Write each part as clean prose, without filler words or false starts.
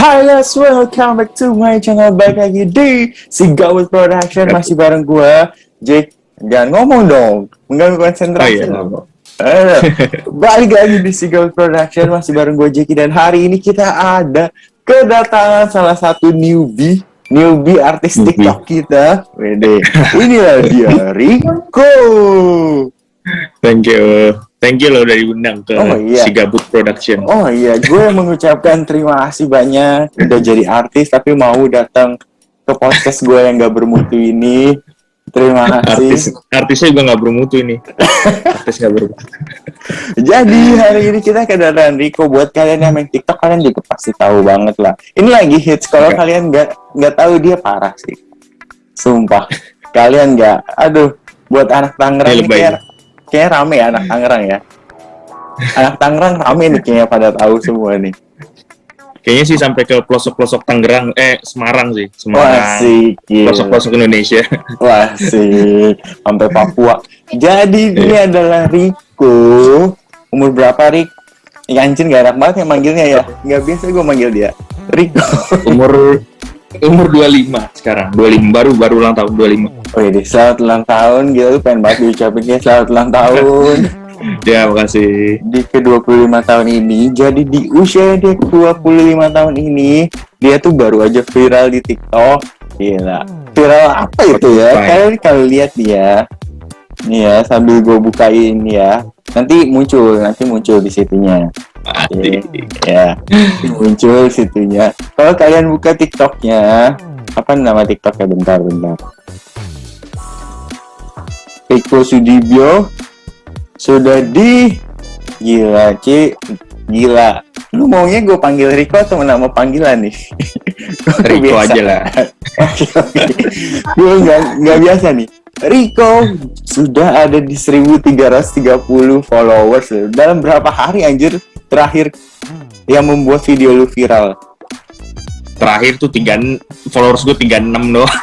Hi guys, welcome back to my channel. Balik lagi di Sigawut Production. Masih bareng gue, Jake. Jangan ngomong dong, mengganggu konsentrasi. Balik lagi di Sigawut Production. Masih bareng gue, Jake. Dan hari ini kita ada kedatangan salah satu newbie artis TikTok kita. Wede. Inilah dia, Rico. Thank you lo udah diundang ke Sigawut Production. Oh iya, gue mengucapkan terima kasih banyak udah jadi artis tapi mau datang ke podcast gue yang gak bermutu ini. Terima kasih. Artisnya juga gak bermutu ini. Artis gak bermutu. Jadi hari ini kita kedatangan Rico. Buat kalian yang main TikTok, kalian juga pasti tahu banget lah. Ini lagi hits. Kalau kalian nggak tahu, dia parah sih. Sumpah. Kalian nggak. Aduh, buat anak Tangerang kayak rame ya anak Tangerang ya. Anak Tangerang rame nih kayaknya pada tahu semua nih. Kayaknya sih sampai ke pelosok-pelosok Tangerang, Semarang sih. Semarang. Pelosok-pelosok Indonesia. Wah sih, sampai Papua. Jadi dia adalah Rico. Umur berapa, Rik? Ya anjir, gak enak banget yang manggilnya ya. Gak biasa gue manggil dia Rico. Umur 25 sekarang. 25 baru ulang tahun 25. Oh iya deh, selamat ulang tahun. Gila, lu pengen banget diucapin ya selamat ulang tahun. Ya, makasih. Di ke-25 tahun ini, jadi di usia dia ke-25 tahun ini, dia tuh baru aja viral di TikTok. Gila. Viral apa itu ya? Kalian kalau lihat dia. Nih ya, sambil gue bukain ya. Nanti muncul di situnya. Ya, muncul situnya. Kalau kalian buka TikToknya, apa nama TikToknya? Bentar. Rico Sudibyo. Sudah di gila. Lu maunya gue panggil Rico atau nama panggilan nih? Rico aja lah. Oke. Gue nggak biasa nih. Rico sudah ada di 1330 followers. Dalam berapa hari anjir terakhir yang membuat video lu viral? Terakhir tuh followers gue 36 doang.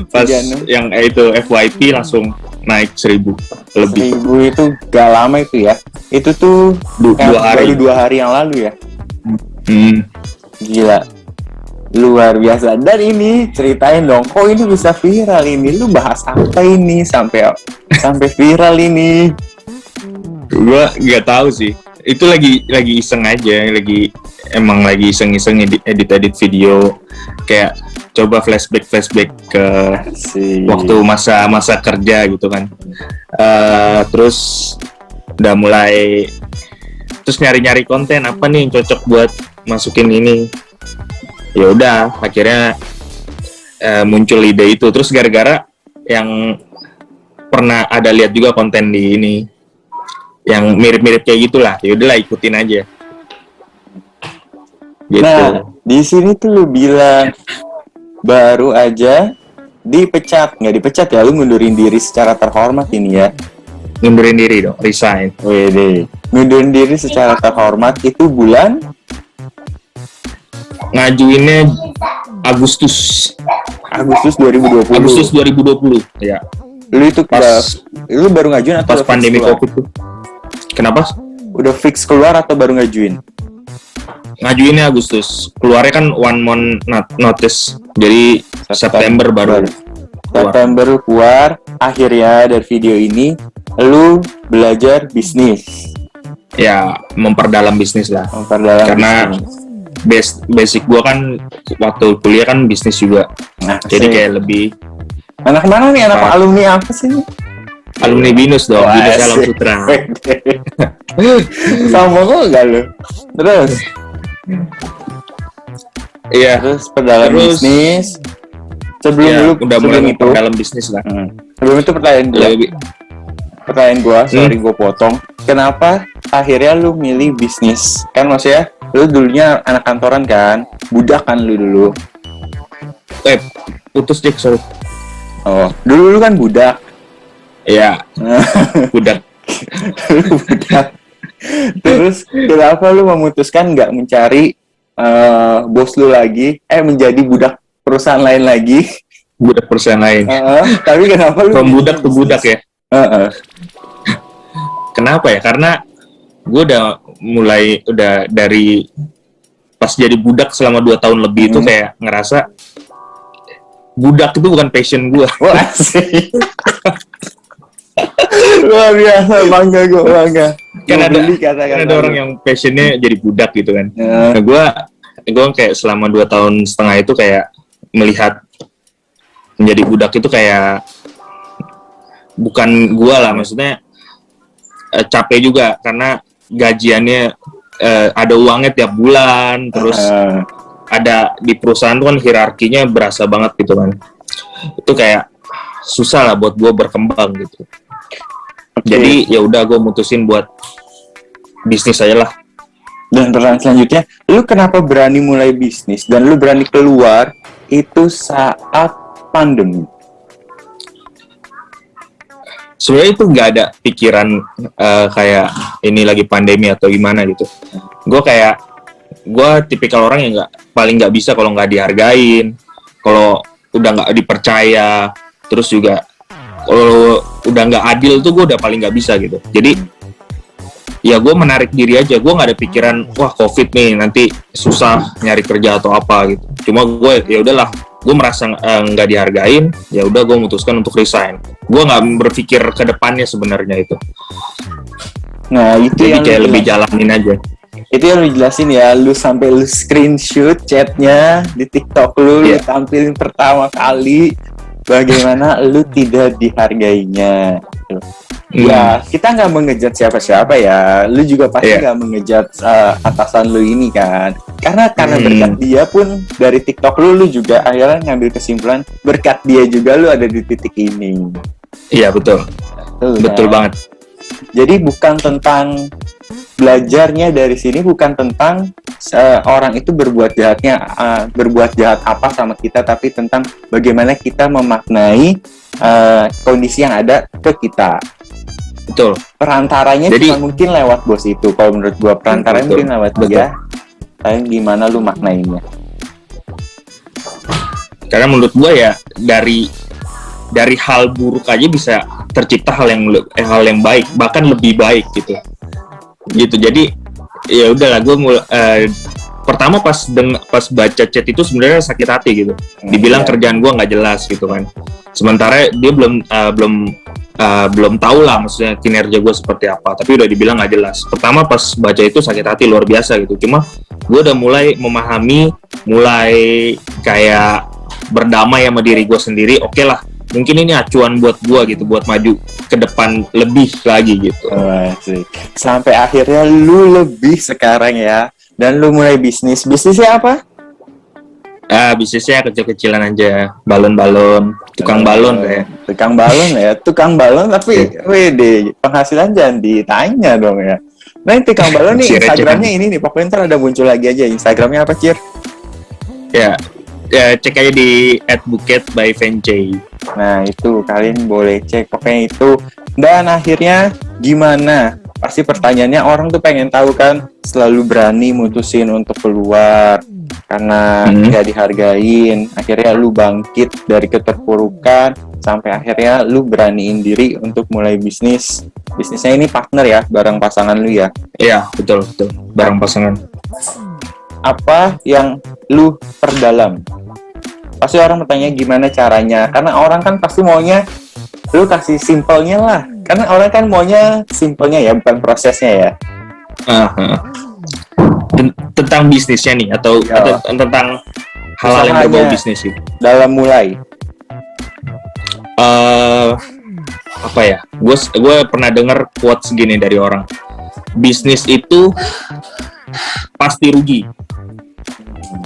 Pas yang itu FYP langsung naik 1000 lebih. 1000 itu gak lama itu ya. Itu tuh baru 2 hari yang lalu ya. Gila. Luar biasa. Dan ini ceritain dong, kok ini bisa viral ini? Lu bahas apa ini sampai viral ini? Gua nggak tahu sih. Itu lagi iseng aja, emang lagi iseng edit video, kayak coba flashback ke waktu masa kerja gitu kan. Terus udah mulai nyari konten apa nih yang cocok buat masukin ini. Ya udah, akhirnya muncul ide itu. Terus gara-gara yang pernah ada lihat juga konten di ini yang mirip-mirip kayak gitulah, ya udahlah ikutin aja. Gitu. Nah, di sini tuh lu bilang baru aja nggak dipecat ya, lu ngundurin diri secara terhormat ini ya. Ngundurin diri dong, resign. Wede, ngundurin diri secara terhormat itu bulan? Ngajuinnya Agustus 2020. Agustus 2020, ya. Lu itu lu baru ngajuin atau pas pandemi Covid tuh. Kenapa? Udah fix keluar atau baru ngajuin? Ngajuinnya Agustus, keluarnya kan 1 month notice, jadi September baru keluar. Akhirnya dari video ini lu belajar bisnis. Ya, memperdalam bisnis lah. Karena basic gua kan waktu kuliah kan bisnis juga. Nah, jadi kayak lebih. Anak mana nih? Anak alumni apa sih? Alumni Binus dong, Binus Alam Sutra. Sama kok enggak lu? Terus? Iya. Terus perdalam bisnis. Sebelum itu dalam bisnis lah. Sebelum itu pertanyaan gua, sorry gua potong. Kenapa akhirnya lu milih bisnis? Kan maksudnya lu dulunya anak kantoran kan? Budak kan lu dulu. Putus Jack, sorry. Oh, dulu lu kan budak. Iya. Budak. Terus kenapa lu memutuskan nggak mencari bos lu lagi? Menjadi budak perusahaan lain lagi? Budak perusahaan lain. Tapi kenapa lu? From budak ke budak ya? Kenapa ya? Karena gue udah dari pas jadi budak selama 2 tahun lebih itu kayak ngerasa budak itu bukan passion gue. Wah sih. Luar biasa, bangga gue, bangga. Kan ada orang yang passionnya jadi budak gitu kan. Nah, gue kayak selama 2 tahun setengah itu kayak melihat menjadi budak itu kayak bukan gue lah, maksudnya capek juga karena gajiannya ada uangnya tiap bulan, terus ada di perusahaan tuh kan hierarkinya berasa banget gitu kan. Itu kayak susah lah buat gue berkembang gitu. Jadi ya udah gue mutusin buat bisnis aja lah. Dan pertanyaan selanjutnya, lu kenapa berani mulai bisnis dan lu berani keluar itu saat pandemi? Sebenarnya itu nggak ada pikiran kayak ini lagi pandemi atau gimana gitu. Gue tipikal orang yang paling nggak bisa kalau nggak dihargain, kalau udah nggak dipercaya, terus juga kalau udah nggak adil tuh gue udah paling nggak bisa gitu. Jadi ya gue menarik diri aja, gue nggak ada pikiran wah covid nih nanti susah nyari kerja atau apa gitu. Cuma gue ya udahlah, gue merasa nggak dihargain, ya udah gue memutuskan untuk resign. Gue nggak berpikir ke depannya sebenarnya itu. Nah itu jadi yang kayak lebih jalanin aja. Itu yang lu jelasin ya, lu sampai lu screenshot chatnya di TikTok lu tampilin pertama kali bagaimana lu tidak dihargainya. Ya, kita nggak mengejat siapa-siapa ya. Lu juga pasti nggak mengejat atasan lu ini kan. Karena berkat dia pun dari TikTok lu juga akhirnya ngambil kesimpulan berkat dia juga lu ada di titik ini. Iya betul. Betul banget. Jadi bukan tentang belajarnya dari sini, bukan tentang orang itu berbuat jahat apa sama kita, tapi tentang bagaimana kita memaknai kondisi yang ada ke kita. Betul. Perantaranya cuma mungkin lewat bos itu. Kalau menurut gua perantaranya mungkin lewat dia. Tapi gimana lu maknainya? Karena menurut gua ya dari hal buruk aja bisa tercipta hal yang baik, bahkan lebih baik gitu. Jadi ya udahlah, gue pertama pas baca chat itu sebenarnya sakit hati gitu. Dibilang kerjaan gue nggak jelas gitu kan. Sementara dia belum tahu lah maksudnya kinerja gue seperti apa, tapi udah dibilang nggak jelas. Pertama pas baca itu sakit hati luar biasa gitu. Cuma gue udah mulai memahami, mulai kayak berdamai sama diri gue sendiri. Oke lah, mungkin ini acuan buat gue gitu, buat maju ke depan lebih lagi gitu. Sampai akhirnya lu lebih sekarang ya, dan lu mulai bisnis. Bisnisnya apa? Bisnisnya kecil-kecilan aja, balon-balon, tukang balon kayak. Tukang balon tapi wede, penghasilan jangan ditanya dong ya. Nah, tukang balon nih Instagramnya ini nih, pokoknya ntar ada muncul lagi aja. Instagramnya apa, Cir? Ya cek aja di @buket_by_Vencay. Nah itu kalian boleh cek, pokoknya itu. Dan akhirnya gimana? Pasti pertanyaannya orang tuh pengen tahu kan, selalu berani mutusin untuk keluar karena nggak dihargain. Akhirnya lu bangkit dari keterpurukan sampai akhirnya lu beraniin diri untuk mulai bisnis. Bisnisnya ini partner ya, bareng pasangan lu ya? Iya betul, bareng pasangan. Apa yang lu perdalam? Pasti orang bertanya gimana caranya, karena orang kan pasti maunya lu kasih simpelnya lah, karena orang kan maunya simpelnya ya, bukan prosesnya ya. Tentang bisnisnya nih atau tentang hal-hal yang berbau bisnis itu dalam mulai apa ya, gue pernah dengar quotes gini dari orang, bisnis itu pasti rugi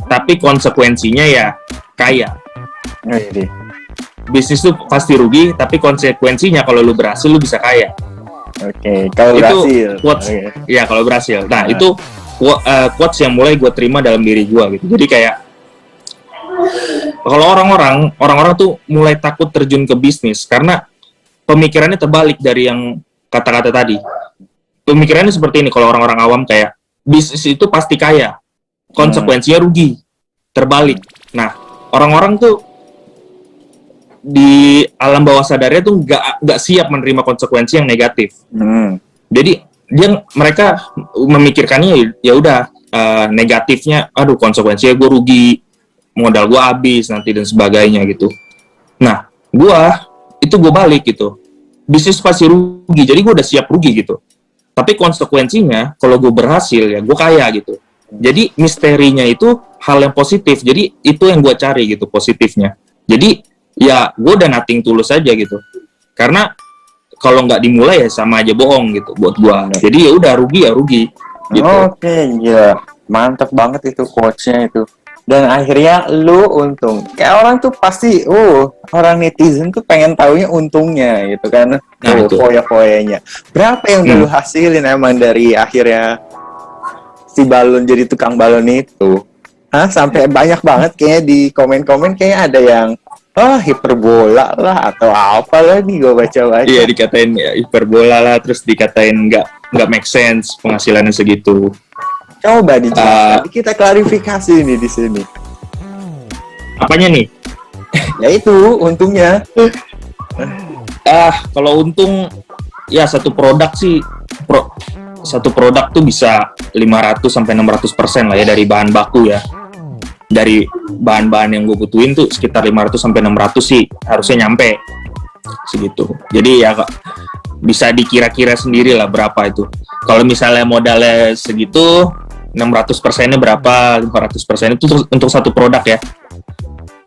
tapi konsekuensinya ya kaya. Bisnis tuh pasti rugi, tapi konsekuensinya kalau lu berhasil lu bisa kaya. Kalau berhasil. Quotes, ya kalau berhasil. Nah itu quotes yang mulai gue terima dalam diri gue gitu. Jadi kayak kalau orang-orang tuh mulai takut terjun ke bisnis karena pemikirannya terbalik dari yang kata-kata tadi. Pemikirannya seperti ini, kalau orang-orang awam kayak bisnis itu pasti kaya, konsekuensinya rugi, terbalik. Nah orang-orang tuh di alam bawah sadarnya tuh nggak siap menerima konsekuensi yang negatif. Jadi mereka memikirkannya ya udah negatifnya, aduh konsekuensinya gue rugi, modal gue habis nanti dan sebagainya gitu. Nah, gue balik gitu. Bisnis pasti rugi, jadi gue udah siap rugi gitu. Tapi konsekuensinya, kalau gue berhasil ya gue kaya gitu. Jadi misterinya itu hal yang positif. Jadi itu yang gue cari gitu positifnya. Jadi ya gue udah nothing tulus aja gitu. Karena kalau nggak dimulai ya sama aja bohong gitu buat gue. Jadi ya udah rugi ya rugi. Gitu. Oke, gila. Mantap banget itu quotes-nya itu. Dan akhirnya lu untung. Kayak orang tuh pasti, orang netizen tuh pengen taunya untungnya gitu kan. Foya-foyanya. Berapa yang udah lu hasilin emang dari akhirnya si balon jadi tukang balon itu? Sampai banyak banget kayaknya di komen-komen kayaknya ada yang hiperbola lah atau apalah nih gue baca-baca. Iya, dikatain ya, hiperbola lah, terus dikatain nggak make sense penghasilannya segitu. Coba dijelaskan, kita klarifikasi nih di sini. Apanya nih? Ya itu untungnya. Kalau untung ya satu produk sih, satu produk tuh bisa 500 sampai 600% lah ya dari bahan baku ya. Dari bahan-bahan yang gue butuhin tuh sekitar 500 sampai 600 sih harusnya nyampe segitu. Jadi ya bisa dikira-kira sendiri lah berapa itu. Kalau misalnya modalnya segitu, 600%-nya berapa, 500% itu untuk satu produk ya.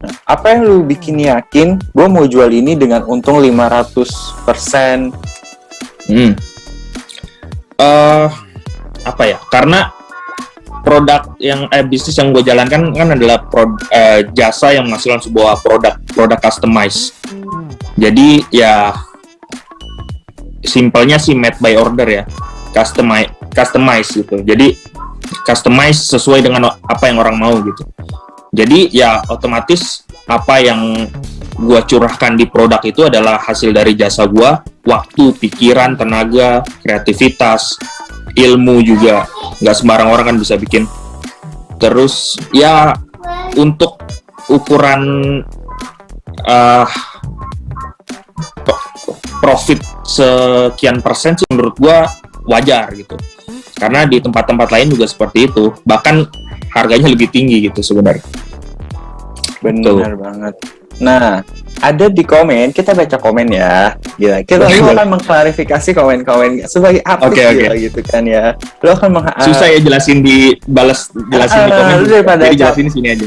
Nah, apa yang lu bikin yakin gue mau jual ini dengan untung 500%? Apa ya? Karena produk yang bisnis yang gue jalankan kan adalah jasa yang menghasilkan sebuah produk customize. Jadi ya simpelnya sih made by order ya, customize gitu. Jadi customize sesuai dengan apa yang orang mau gitu. Jadi ya otomatis apa yang gua curahkan di produk itu adalah hasil dari jasa gua, waktu, pikiran, tenaga, kreativitas, ilmu juga. Nggak sembarang orang kan bisa bikin. Terus ya untuk ukuran profit sekian persen sih menurut gua wajar gitu. Karena di tempat-tempat lain juga seperti itu, bahkan harganya lebih tinggi gitu sebenarnya. Benar banget. Nah, ada di komen, kita baca komen ya. Gila, kita lu akan mengklarifikasi komen-komen sebagai artis gitu kan ya. Lu akan susah ya jelasin di komen. Jadi jelasin di sini aja.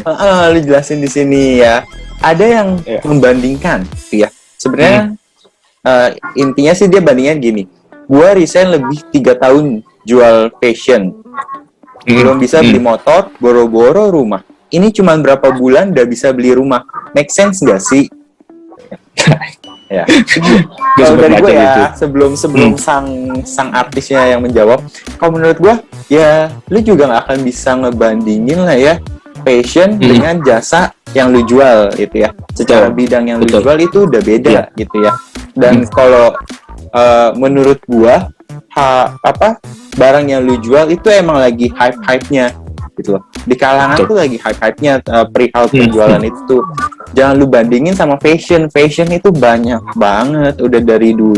Lu jelasin di sini ya. Ada yang membandingkan ya. Sebenarnya intinya sih dia bandingnya gini. Gua resign lebih 3 tahun jual fashion. Belum bisa beli motor, boro-boro rumah. Ini cuma berapa bulan udah bisa beli rumah. Make sense nggak sih? Ya. Kalau dari gue ya, sebelum sang artisnya yang menjawab, kalau menurut gue ya lu juga nggak akan bisa ngebandingin lah ya fashion dengan jasa yang lu jual gitu ya. Secara bidang yang lu jual itu udah beda gitu ya. Dan kalau menurut gue barang yang lu jual itu emang lagi hype-nya gitu loh. Di kalangan tuh lagi hype-nya perihal penjualan itu tuh. Jangan lu bandingin sama fashion. Fashion itu banyak banget udah dari dulu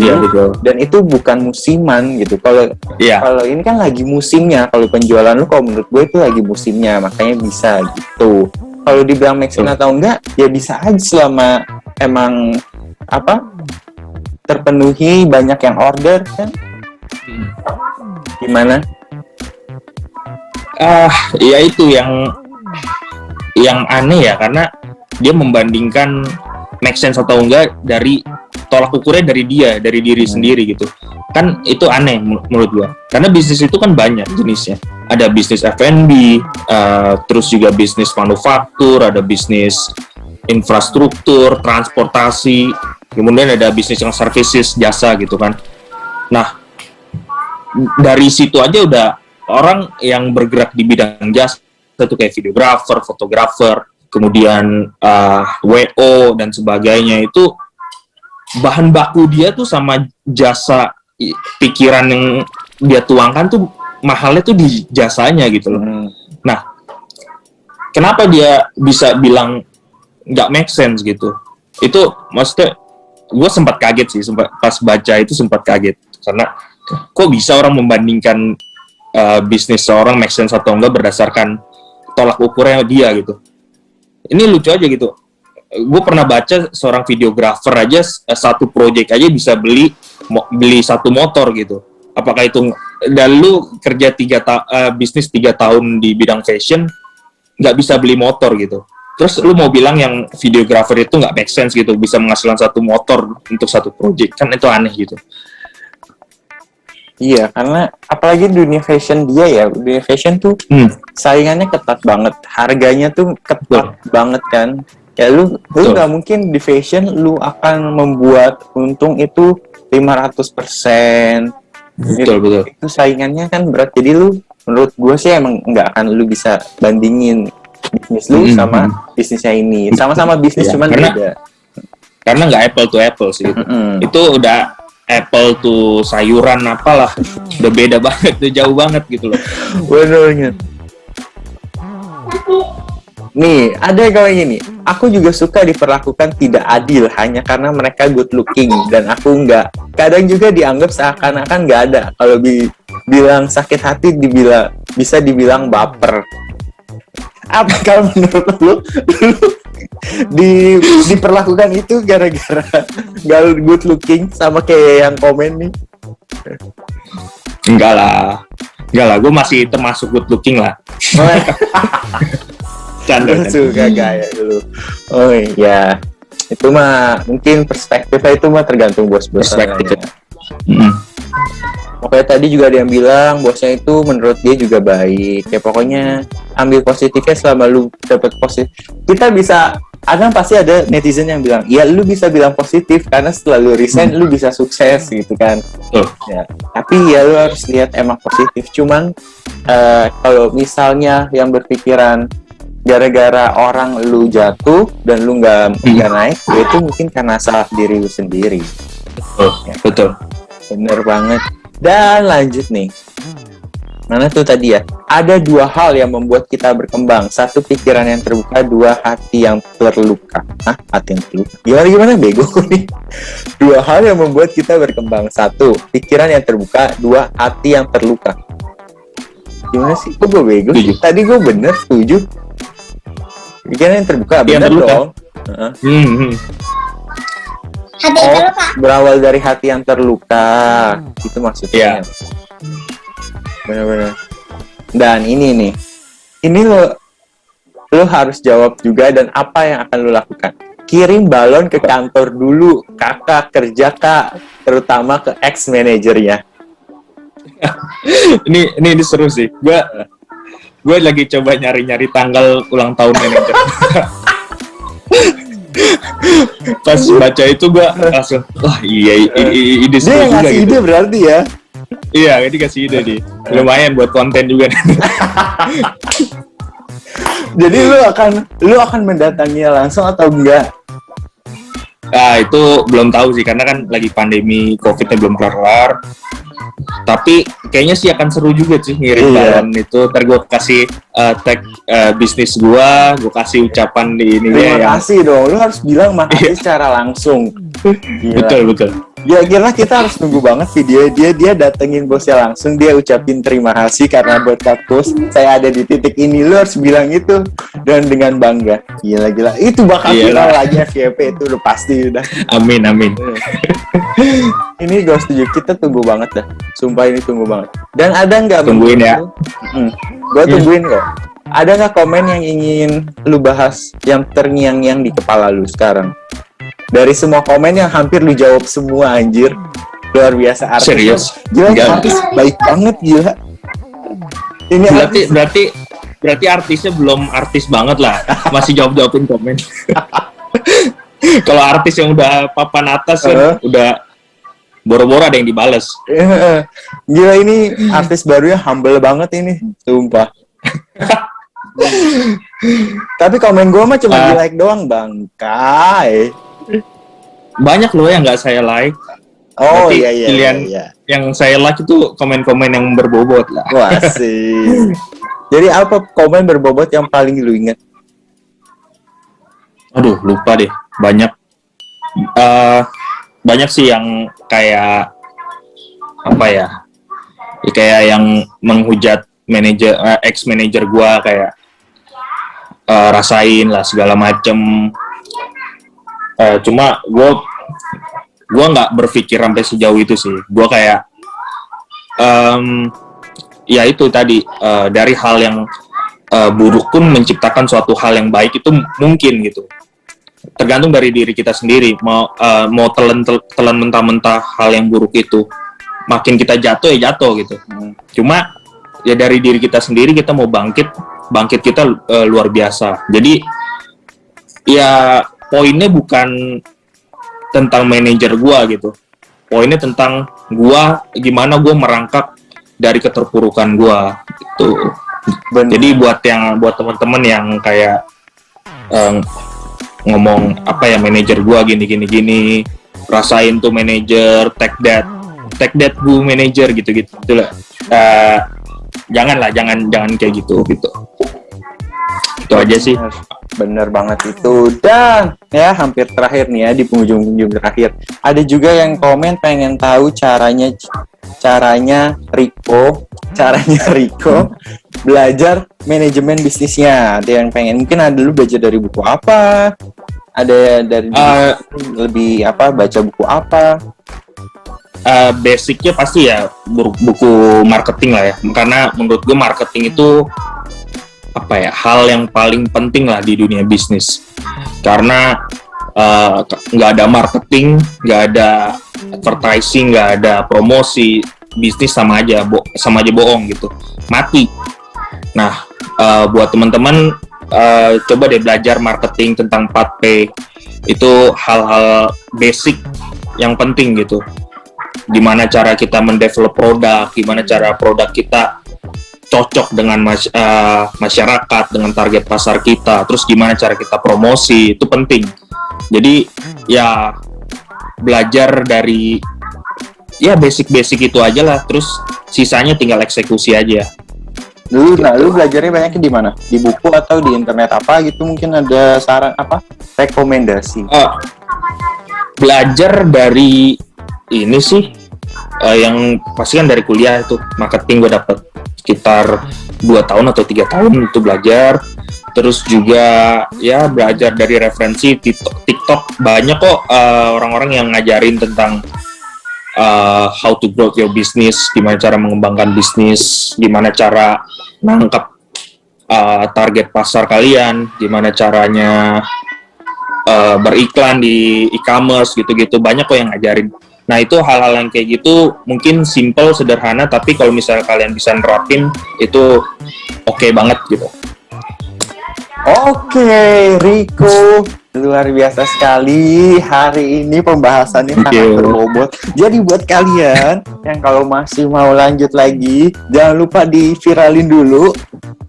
dan itu bukan musiman gitu. Kalau ini kan lagi musimnya. Kalau penjualan lu kalau menurut gue itu lagi musimnya, makanya bisa gitu. Kalau dibilang make sense atau enggak, ya bisa aja selama emang terpenuhi, banyak yang order kan. Gimana? Ya itu yang aneh ya, karena dia membandingkan make sense atau enggak dari tolak ukurnya dari diri sendiri gitu. Kan itu aneh menurut gua. Karena bisnis itu kan banyak jenisnya. Ada bisnis F&B, terus juga bisnis manufaktur, ada bisnis infrastruktur, transportasi, kemudian ada bisnis yang services, jasa gitu kan. Nah, dari situ aja udah orang yang bergerak di bidang jasa itu kayak videografer, fotografer, kemudian WO dan sebagainya, itu bahan baku dia tuh sama jasa pikiran yang dia tuangkan tuh mahalnya tuh di jasanya gitu loh. Nah, kenapa dia bisa bilang nggak make sense gitu? Itu maksudnya gue sempat kaget sih, pas baca itu sempat kaget karena kok bisa orang membandingkan bisnis seorang make sense atau enggak berdasarkan tolak ukurnya dia gitu. Ini lucu aja gitu. Gue pernah baca seorang videografer aja satu project aja bisa beli satu motor gitu. Apakah itu, dan lu kerja bisnis 3 tahun di bidang fashion nggak bisa beli motor gitu. Terus lu mau bilang yang videografer itu nggak make sense gitu, bisa menghasilkan satu motor untuk satu project, kan itu aneh gitu. Iya, karena apalagi dunia fashion dunia fashion tuh saingannya ketat banget, harganya tuh ketat banget kan. Ya lu nggak mungkin di fashion lu akan membuat untung itu 500%. Betul. Itu saingannya kan berat. Jadi lu, menurut gue sih emang nggak akan lu bisa bandingin bisnis lu sama bisnisnya ini. Sama-sama bisnis cuman beda. Karena nggak apple to apple sih. Itu udah apple to sayuran apalah. Udah beda banget, udah jauh banget gitu loh. Benernya. Nih, ada yang kayak gini. Aku juga suka diperlakukan tidak adil hanya karena mereka good looking dan aku enggak. Kadang juga dianggap seakan-akan nggak ada. Kalau bilang sakit hati bisa dibilang baper. Apakah menurut lu diperlakukan itu gara-gara gak good looking sama kayak yang komen nih? Enggak lah, gue masih termasuk good looking lah. Canda. Suka gaya dulu. Oh iya, itu mah mungkin perspektifnya itu mah tergantung bos-bos. Perspektif. Pokoknya tadi juga ada yang bilang bosnya itu menurut dia juga baik. Ya pokoknya ambil positifnya selama lu dapat positif. Kita bisa, pasti ada netizen yang bilang, ya lu bisa bilang positif karena setelah lu resign lu bisa sukses gitu kan. Ya, tapi ya lu harus lihat emang positif. Cuman kalau misalnya yang berpikiran gara-gara orang lu jatuh dan lu nggak naik, ya itu mungkin karena salah diri lu sendiri. Betul. Bener banget. Dan lanjut nih. Mana tuh tadi ya? Ada 2 hal yang membuat kita berkembang. 1, pikiran yang terbuka. 2, hati yang terluka. Hati yang terluka? Gimana bego nih? 2 hal yang membuat kita berkembang. 1, pikiran yang terbuka. 2, hati yang terluka. Gimana sih? Kok gue bego? Tadi gue bener setuju. Pikiran yang terbuka. Bener dong. Hati yang terluka. Berawal dari hati yang terluka. Itu maksudnya. Benar-benar. Dan ini nih. Ini lo harus jawab juga, dan apa yang akan lo lakukan? Kirim balon ke kantor dulu, kakak kerja kak, terutama ke ex manajernya. ini seru sih. Gue lagi coba nyari tanggal ulang tahun manajer. Pas baca itu gue langsung, wah iya, ide seru juga. Dia yang ngasih ide berarti ya? Iya, ini kasih ide nih. Lumayan buat konten juga. Jadi lu akan mendatanginya langsung atau enggak? Itu belum tahu sih, karena kan lagi pandemi COVID-nya belum kelar. Tapi kayaknya sih akan seru juga sih ngirim balon itu. Ntar gue kasih tag bisnis gue kasih ucapan di ini. Terima kasih dong, lu harus bilang makasih secara langsung. Betul. Ya kira kita harus nunggu banget video dia datengin bosnya langsung, dia ucapin terima kasih karena berkat bos saya ada di titik ini. Lu harus bilang itu dan dengan bangga. Gila itu bakal viral lagi FYP itu udah pasti udah. Amin. Ini gue setuju, kita tunggu banget dah. Sumpah ini tunggu banget. Dan ada nggak? Tungguin ya. Gue tungguin kok. Ada nggak komen yang ingin lu bahas yang terngiang-ngiang di kepala lu sekarang? Dari semua komen yang hampir lu jawab semua, anjir. Luar biasa artis. Serius? Gila, artis baik banget, gila. Ini berarti artisnya belum artis banget lah. Masih jawabin komen. Kalau artis yang udah papan atas kan udah boro-boro ada yang dibales. Gila, ini artis barunya humble banget ini, sumpah. Tapi komen gue mah cuma di like doang, bangkai. Banyak loh yang nggak saya like. Oh berarti iya. Pilihan yang saya like itu komen-komen yang berbobot lah. Wah sih. Jadi apa komen berbobot yang paling lu inget? Aduh, lupa deh. Banyak sih yang kayak apa ya? kayak yang menghujat manajer ex manajer gua kayak rasain lah segala macem. Cuma gua nggak berpikir sampai sejauh itu sih. Gua kayak ya itu tadi, dari hal yang buruk pun menciptakan suatu hal yang baik itu mungkin gitu. Tergantung dari diri kita sendiri, mau telan mentah-mentah hal yang buruk itu, makin kita jatuh ya jatuh gitu. Cuma ya dari diri kita sendiri, kita mau bangkit kita luar biasa. Jadi ya poinnya bukan tentang manajer gua gitu, poinnya tentang gua, gimana gua merangkak dari keterpurukan gua gitu. Jadi buat teman-teman yang kayak ngomong apa ya, manajer gua gini, rasain tuh manajer, take that bu manajer gitu lah. Jangan kayak gitu. Itu aja sih. Bener banget itu. Dan ya hampir terakhir nih ya, di penghujung terakhir, ada juga yang komen pengen tahu caranya Rico belajar manajemen bisnisnya. Ada yang pengen, mungkin ada lu belajar dari buku apa, ada dari lebih apa, baca buku apa. Basicnya pasti ya buku marketing lah ya, karena menurut gue marketing itu apa ya, hal yang paling penting lah di dunia bisnis. Karena nggak ada marketing, nggak ada advertising, nggak ada promosi, bisnis sama aja bohong gitu, mati. Nah, buat teman-teman, coba deh belajar marketing tentang 4P. Itu hal-hal basic yang penting gitu. Gimana cara kita mendevelop produk, gimana cara produk kita cocok dengan masyarakat, dengan target pasar kita, terus gimana cara kita promosi, itu penting. Jadi ya belajar dari ya basic itu aja lah, terus sisanya tinggal eksekusi aja. Lu belajarnya banyaknya di mana? Di buku atau di internet apa gitu? Mungkin ada saran apa? Rekomendasi. Belajar dari ini sih, yang pasti kan dari kuliah itu marketing, gue dapet sekitar 2 tahun atau 3 tahun itu belajar. Terus juga ya belajar dari referensi TikTok banyak kok, orang-orang yang ngajarin tentang how to grow your business, gimana cara mengembangkan bisnis, gimana cara nangkep target pasar kalian, gimana caranya beriklan di e-commerce gitu-gitu, banyak kok yang ngajarin. Nah itu hal-hal yang kayak gitu mungkin simple, sederhana, tapi kalau misalnya kalian bisa nerapin itu oke banget gitu. Oke, Rico, luar biasa sekali hari ini pembahasannya sangat berbobot. Jadi buat kalian yang kalau masih mau lanjut lagi, jangan lupa di-viralin dulu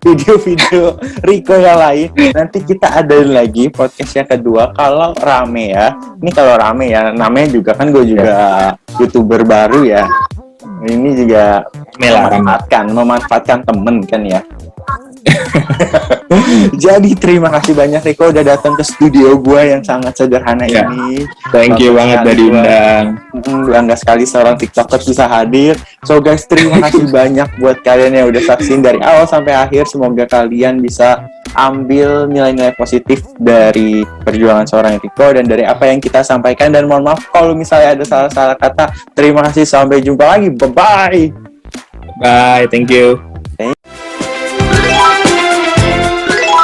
video-video Rico yang lain. Nanti kita adain lagi podcast yang kedua kalau rame ya. Ini kalau rame ya, namanya juga kan gue juga YouTuber baru ya. Ini juga memanfaatkan temen kan ya. Jadi terima kasih banyak Rico udah datang ke studio gue yang sangat sederhana ini. Thank you banget udah diundang. Bangga sekali seorang TikToker bisa hadir. So guys, terima kasih banyak buat kalian yang udah saksiin dari awal sampai akhir. Semoga kalian bisa ambil nilai-nilai positif dari perjuangan seorang Rico dan dari apa yang kita sampaikan. Dan mohon maaf kalau misalnya ada salah-salah kata. Terima kasih, sampai jumpa lagi. Bye-bye. Bye, thank you.